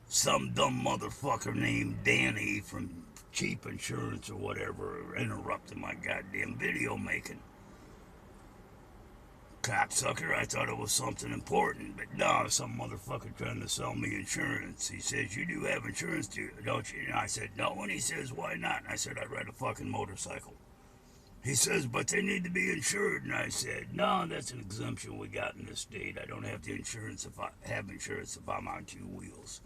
some dumb motherfucker named Danny from Cheap Insurance or whatever interrupted my goddamn video making. Cocksucker, I thought it was something important, but no, some motherfucker trying to sell me insurance. He says, you do have insurance, don't you? And I said, no. And he says, why not? And I said, I ride a fucking motorcycle. He says, but they need to be insured. And I said, no, that's an exemption we got in this state. I don't have the insurance if I have insurance if I'm on two wheels.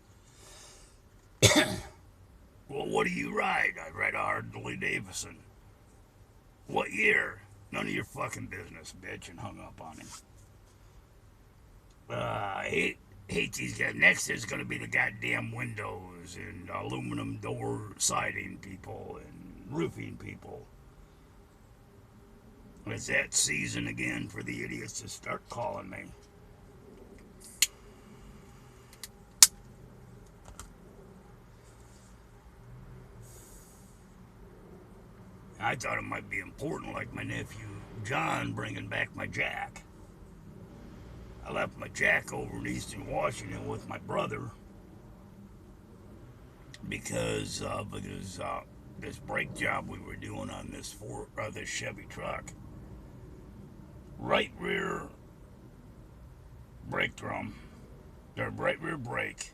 Well, what do you ride? I ride a Harley Davidson. What year? None of your fucking business, bitch, and hung up on him. I hate these guys. Next is going to be the goddamn windows and aluminum door siding people and roofing people. It's that season again for the idiots to start calling me. I thought it might be important, like my nephew John bringing back my jack. I left my jack over in Eastern Washington with my brother because of this brake job we were doing on this Chevy truck. Right rear brake drum, or right rear brake.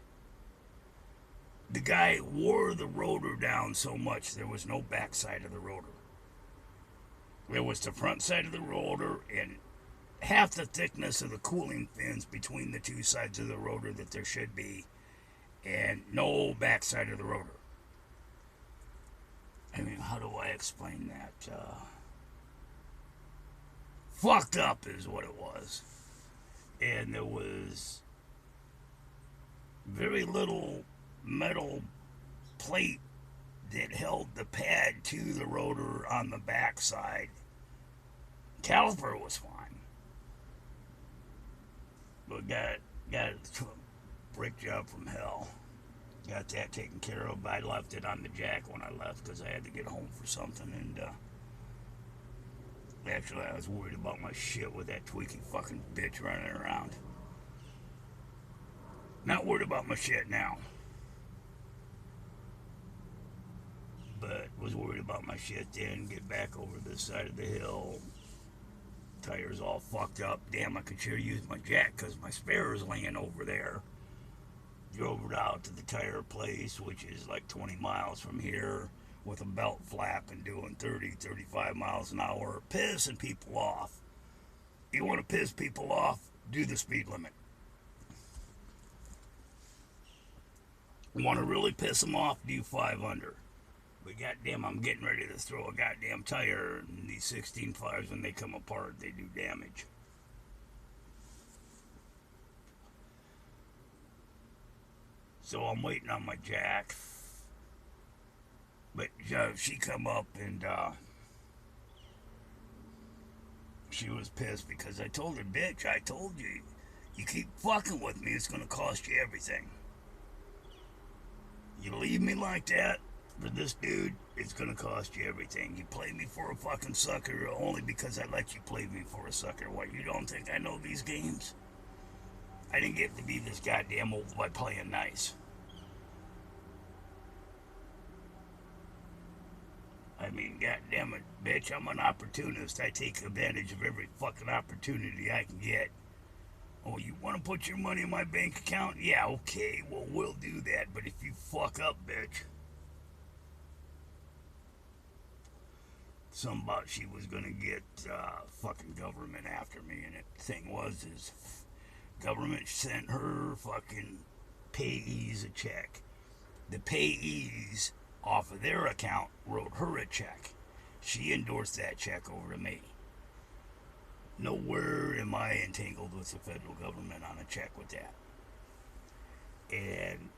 The guy wore the rotor down so much there was no back side of the rotor. There was the front side of the rotor and half the thickness of the cooling fins between the two sides of the rotor that there should be, and no back side of the rotor. I mean, how do I explain that? Fucked up is what it was. And there was very little metal plate that held the pad to the rotor on the backside. Caliper was fine. But got a brick job from hell. Got that taken care of. I left it on the jack when I left because I had to get home for something. And actually, I was worried about my shit with that tweaky fucking bitch running around. Not worried about my shit now. But was worried about my shit then. Get back over this side of the hill. Tires all fucked up. Damn, I could sure use my jack because my spare is laying over there. Drove it out to the tire place, which is like 20 miles from here, with a belt flap and doing 30, 35 miles an hour, pissing people off. You want to piss people off? Do the speed limit. Want to really piss them off? Do 5 under. But goddamn, I'm getting ready to throw a goddamn tire, and these 16.5s, when they come apart, they do damage. So I'm waiting on my jack. But she come up and she was pissed because I told her, bitch, I told you, you keep fucking with me, it's going to cost you everything. You leave me like that for this dude, it's going to cost you everything. You play me for a fucking sucker only because I let you play me for a sucker. What, you don't think I know these games? I didn't get to be this goddamn old by playing nice. I mean, goddamn it, bitch, I'm an opportunist. I take advantage of every fucking opportunity I can get. Oh, you want to put your money in my bank account? Yeah, okay, well, we'll do that. But if you fuck up, bitch. Something about she was going to get fucking government after me. And the thing was, is government sent her fucking payees a check. The payees off of their account wrote her a check. She endorsed that check over to me. Nowhere am I entangled with the federal government on a check with that. And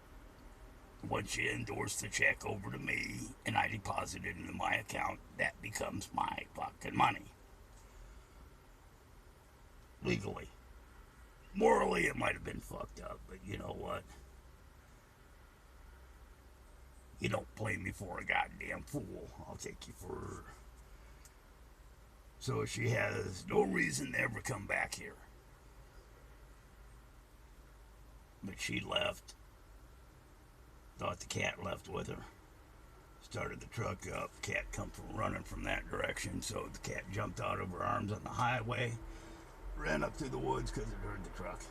once you endorse the check over to me and I deposit it into my account, that becomes my fucking money. Legally. Morally, it might have been fucked up, but you know what? You don't play me for a goddamn fool. I'll take you for... So she has no reason to ever come back here. But she left Thought the cat left with her. Started the truck up. The cat come from running from that direction, so the cat jumped out of her arms on the highway, ran up through the woods because it heard the truck.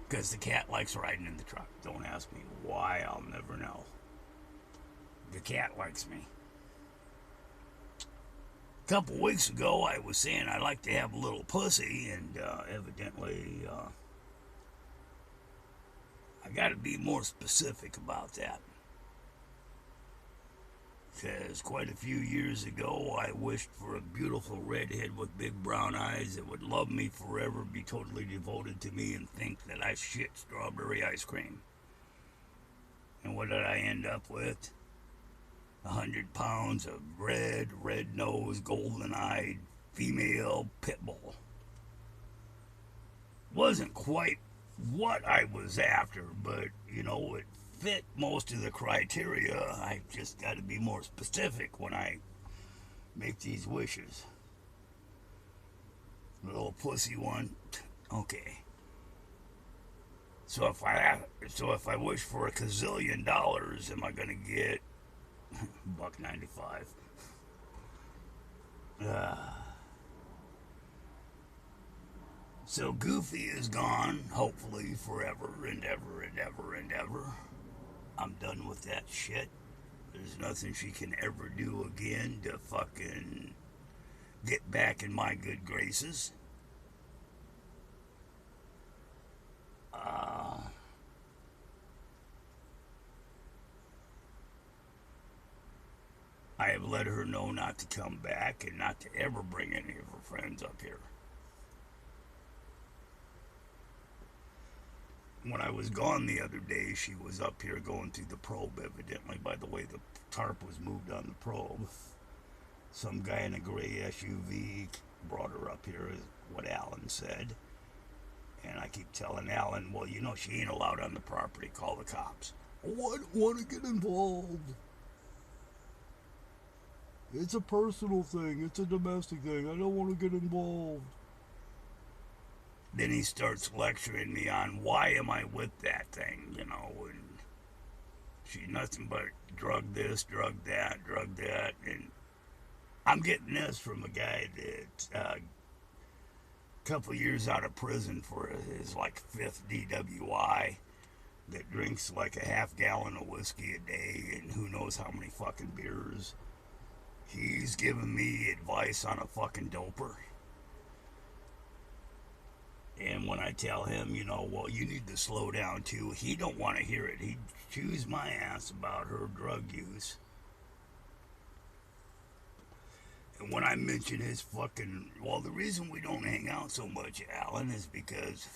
Because the cat likes riding in the truck. Don't ask me why, I'll never know. The cat likes me. A couple weeks ago, I was saying I like to have a little pussy, and evidently, I gotta be more specific about that. Because quite a few years ago, I wished for a beautiful redhead with big brown eyes that would love me forever, be totally devoted to me, and think that I shit strawberry ice cream. And what did I end up with? 100 pounds of red-nosed, golden-eyed female pit bull. Wasn't quite what I was after, but, you know, it fit most of the criteria. I just got to be more specific when I make these wishes. Little pussy one. Okay. So if I wish for $1,000,000,000, am I gonna get $1.95? So Goofy is gone, hopefully forever and ever and ever and ever. I'm done with that shit. There's nothing she can ever do again to fucking get back in my good graces. I have let her know not to come back and not to ever bring any of her friends up here. When I was gone the other day, she was up here going through the probe, evidently, by the way the tarp was moved on the probe. Some guy in a gray SUV brought her up here, is what Alan said. And I keep telling Alan, well, you know, she ain't allowed on the property. Call the cops. Oh, I don't want to get involved. It's a personal thing. It's a domestic thing. I don't want to get involved. Then he starts lecturing me on why am I with that thing, you know, and she's nothing but drug this, drug that, and I'm getting this from a guy that a couple years out of prison for his like 5th DWI, that drinks like a half gallon of whiskey a day and who knows how many fucking beers. He's giving me advice on a fucking doper. And when I tell him, you know, well, you need to slow down too, he don't want to hear it. He chews my ass about her drug use. And when I mention his fucking, well, the reason we don't hang out so much, Alan, is because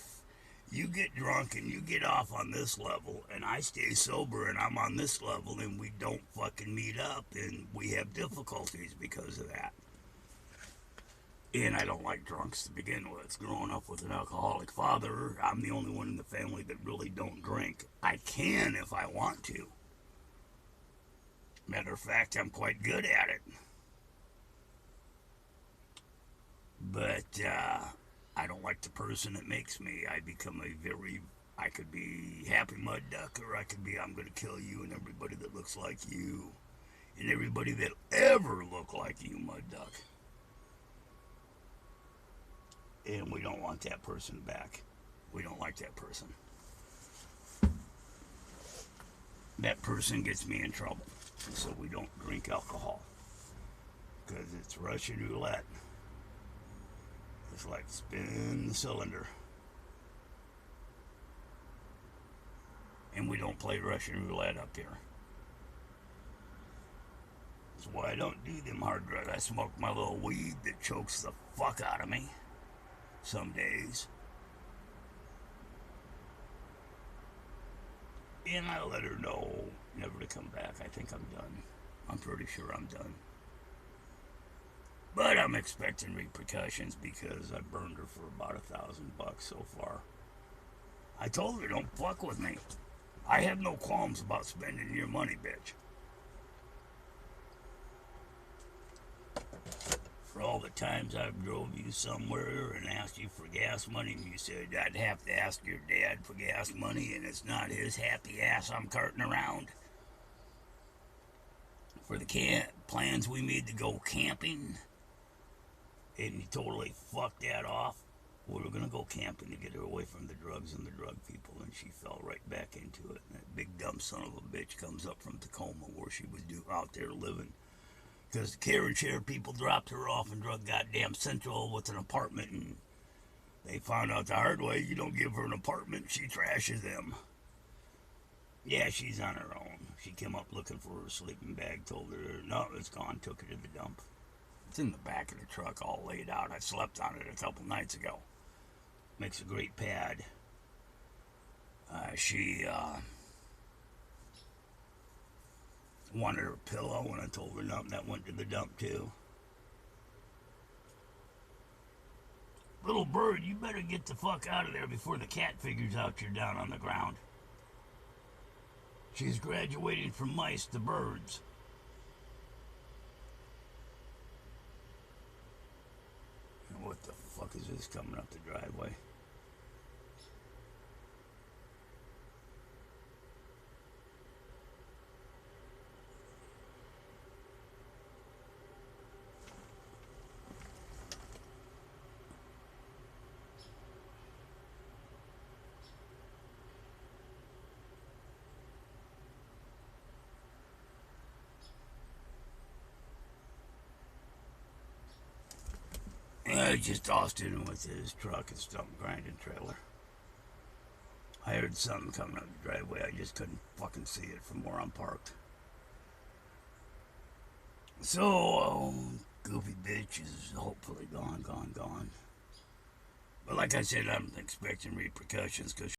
you get drunk and you get off on this level, and I stay sober and I'm on this level, and we don't fucking meet up, and we have difficulties because of that. And I don't like drunks to begin with. Growing up with an alcoholic father, I'm the only one in the family that really don't drink. I can if I want to. Matter of fact, I'm quite good at it. But I don't like the person that makes me. I become I could be Happy Mud Duck, or I could be I'm going to kill you and everybody that looks like you. And everybody that ever look like you, Mud Duck. And we don't want that person back. We don't like that person. That person gets me in trouble. So we don't drink alcohol. Because it's Russian roulette. It's like spin the cylinder. And we don't play Russian roulette up here. That's why I don't do them hard drugs. I smoke my little weed that chokes the fuck out of me. Some days. And I let her know never to come back. I think I'm done. I'm pretty sure I'm done. But I'm expecting repercussions because I burned her for about $1,000 so far. I told her, don't fuck with me. I have no qualms about spending your money, bitch. for all the times I've drove you somewhere and asked you for gas money, and you said I'd have to ask your dad for gas money, and it's not his happy ass I'm carting around. For the plans we made to go camping, and you totally fucked that off. We were gonna go camping to get her away from the drugs and the drug people, and she fell right back into it. And that big dumb son of a bitch comes up from Tacoma, where she was out there living, because the care and share people dropped her off in drug goddamn Central with an apartment, and they found out the hard way, you don't give her an apartment, she trashes them. Yeah, she's on her own. She came up looking for her sleeping bag, told her, no, it's gone, took her to the dump. It's in the back of the truck all laid out. I slept on it a couple nights ago. Makes a great pad. She wanted her pillow, and I told her nothing. That went to the dump too. Little bird, you better get the fuck out of there before the cat figures out you're down on the ground. She's graduating from mice to birds. What the fuck is this coming up the driveway? I just tossed in with his truck and stump grinding trailer. I heard something coming up the driveway. I just couldn't fucking see it from where I'm parked. So, goofy bitch is hopefully gone. But like I said, I'm expecting repercussions because